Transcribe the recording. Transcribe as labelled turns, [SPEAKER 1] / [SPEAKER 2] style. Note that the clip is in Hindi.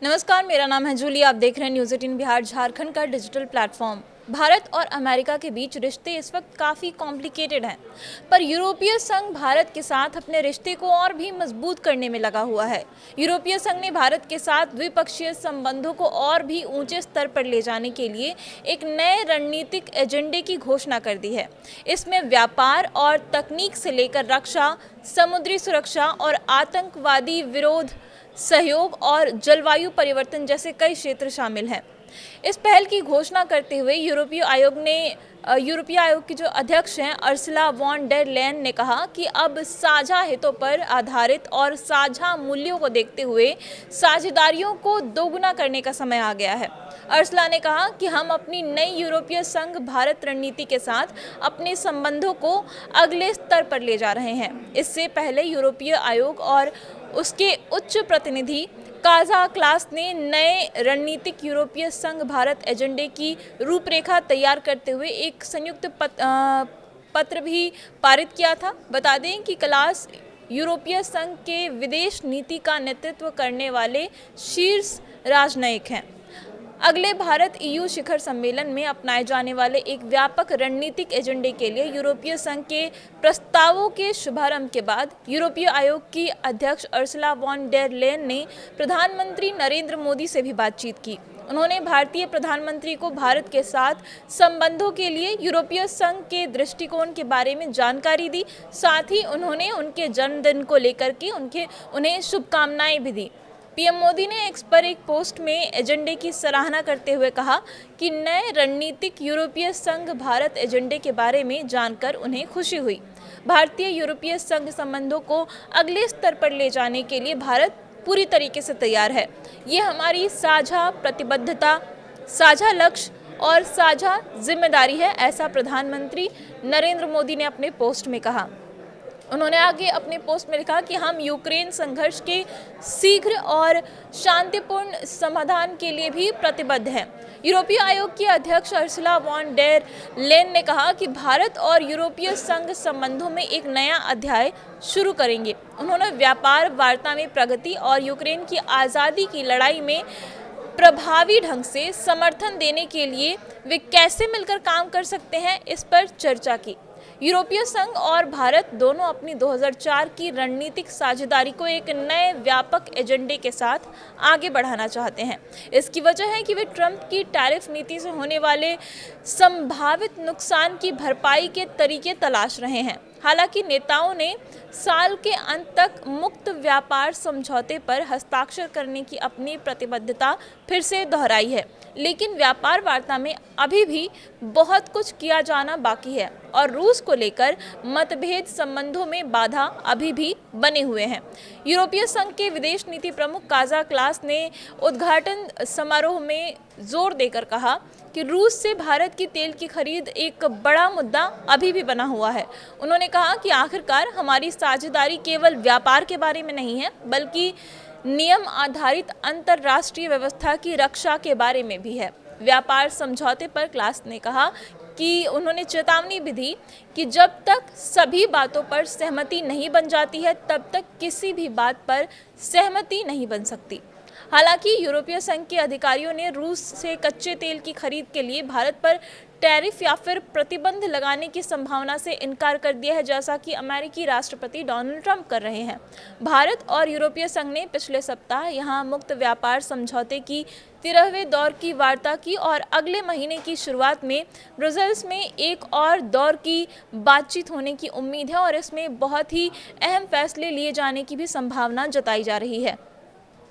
[SPEAKER 1] नमस्कार, मेरा नाम है जूली। आप देख रहे हैं न्यूज़ 18 बिहार झारखंड का डिजिटल प्लेटफॉर्म। भारत और अमेरिका के बीच रिश्ते इस वक्त काफ़ी कॉम्प्लिकेटेड हैं, पर यूरोपीय संघ भारत के साथ अपने रिश्ते को और भी मजबूत करने में लगा हुआ है। यूरोपीय संघ ने भारत के साथ द्विपक्षीय संबंधों को और भी ऊंचे स्तर पर ले जाने के लिए एक नए रणनीतिक एजेंडे की घोषणा कर दी है। इसमें व्यापार और तकनीक से लेकर रक्षा, समुद्री सुरक्षा और आतंकवादी विरोध, सहयोग और जलवायु परिवर्तन जैसे कई क्षेत्र शामिल हैं। इस पहल की घोषणा करते हुए यूरोपीय आयोग की जो अध्यक्ष हैं अर्सुला वॉन डेर लेयन ने कहा कि अब साझा हितों पर आधारित और साझा मूल्यों को देखते हुए साझेदारियों को दोगुना करने का समय आ गया है। अर्सुला ने कहा कि हम अपनी नई यूरोपीय संघ भारत रणनीति के साथ अपने संबंधों को अगले स्तर पर ले जा रहे हैं। इससे पहले यूरोपीय आयोग और उसके उच्च प्रतिनिधि काजा क्लास ने नए रणनीतिक यूरोपीय संघ भारत एजेंडे की रूपरेखा तैयार करते हुए एक संयुक्त पत्र भी पारित किया था। बता दें कि क्लास यूरोपीय संघ के विदेश नीति का नेतृत्व करने वाले शीर्ष राजनयिक हैं। अगले भारत EU शिखर सम्मेलन में अपनाए जाने वाले एक व्यापक रणनीतिक एजेंडे के लिए यूरोपीय संघ के प्रस्तावों के शुभारंभ के बाद यूरोपीय आयोग की अध्यक्ष अर्सुला वॉन डेर लेयन ने प्रधानमंत्री नरेंद्र मोदी से भी बातचीत की। उन्होंने भारतीय प्रधानमंत्री को भारत के साथ संबंधों के लिए यूरोपीय संघ के दृष्टिकोण के बारे में जानकारी दी। साथ ही उन्होंने उनके जन्मदिन को लेकर के उन्हें शुभकामनाएं भी दी। पीएम मोदी ने एक्स पर एक पोस्ट में एजेंडे की सराहना करते हुए कहा कि नए रणनीतिक यूरोपीय संघ भारत एजेंडे के बारे में जानकर उन्हें खुशी हुई। भारतीय यूरोपीय संघ संबंधों को अगले स्तर पर ले जाने के लिए भारत पूरी तरीके से तैयार है। ये हमारी साझा प्रतिबद्धता, साझा लक्ष्य और साझा जिम्मेदारी है, ऐसा प्रधानमंत्री नरेंद्र मोदी ने अपने पोस्ट में कहा। उन्होंने आगे अपने पोस्ट में लिखा कि हम यूक्रेन संघर्ष के शीघ्र और शांतिपूर्ण समाधान के लिए भी प्रतिबद्ध हैं। यूरोपीय आयोग की अध्यक्ष अर्सुला वॉन डेर लेयन ने कहा कि भारत और यूरोपीय संघ संबंधों में एक नया अध्याय शुरू करेंगे। उन्होंने व्यापार वार्ता में प्रगति और यूक्रेन की आज़ादी की लड़ाई में प्रभावी ढंग से समर्थन देने के लिए वे कैसे मिलकर काम कर सकते हैं, इस पर चर्चा की। यूरोपीय संघ और भारत दोनों अपनी 2004 की रणनीतिक साझेदारी को एक नए व्यापक एजेंडे के साथ आगे बढ़ाना चाहते हैं। इसकी वजह है कि वे ट्रंप की टैरिफ नीति से होने वाले संभावित नुकसान की भरपाई के तरीके तलाश रहे हैं। हालांकि नेताओं ने साल के अंत तक मुक्त व्यापार समझौते पर हस्ताक्षर करने की अपनी प्रतिबद्धता फिर से दोहराई है, लेकिन व्यापार वार्ता में अभी भी बहुत कुछ किया जाना बाकी है और रूस को लेकर मतभेद संबंधों में बाधा अभी भी बने हुए हैं। यूरोपीय संघ के विदेश नीति प्रमुख काजा क्लास ने उद्घाटन समारोह में जोर देकर कहा कि रूस से भारत की तेल की खरीद एक बड़ा मुद्दा अभी भी बना हुआ है। उन्होंने कहा कि आखिरकार हमारी साझेदारी केवल व्यापार के बारे में नहीं है, बल्कि नियम आधारित अंतर्राष्ट्रीय व्यवस्था की रक्षा के बारे में भी है। व्यापार समझौते पर क्लास ने कहा कि उन्होंने चेतावनी भी दी कि जब तक सभी बातों पर सहमति नहीं बन जाती है, तब तक किसी भी बात पर सहमति नहीं बन सकती। हालांकि यूरोपीय संघ के अधिकारियों ने रूस से कच्चे तेल की खरीद के लिए भारत पर टैरिफ या फिर प्रतिबंध लगाने की संभावना से इनकार कर दिया है, जैसा कि अमेरिकी राष्ट्रपति डोनाल्ड ट्रंप कर रहे हैं। भारत और यूरोपीय संघ ने पिछले सप्ताह यहां मुक्त व्यापार समझौते की 13वें दौर की वार्ता की और अगले महीने की शुरुआत में ब्रसेल्स में एक और दौर की बातचीत होने की उम्मीद है और इसमें बहुत ही अहम फैसले लिए जाने की भी संभावना जताई जा रही है।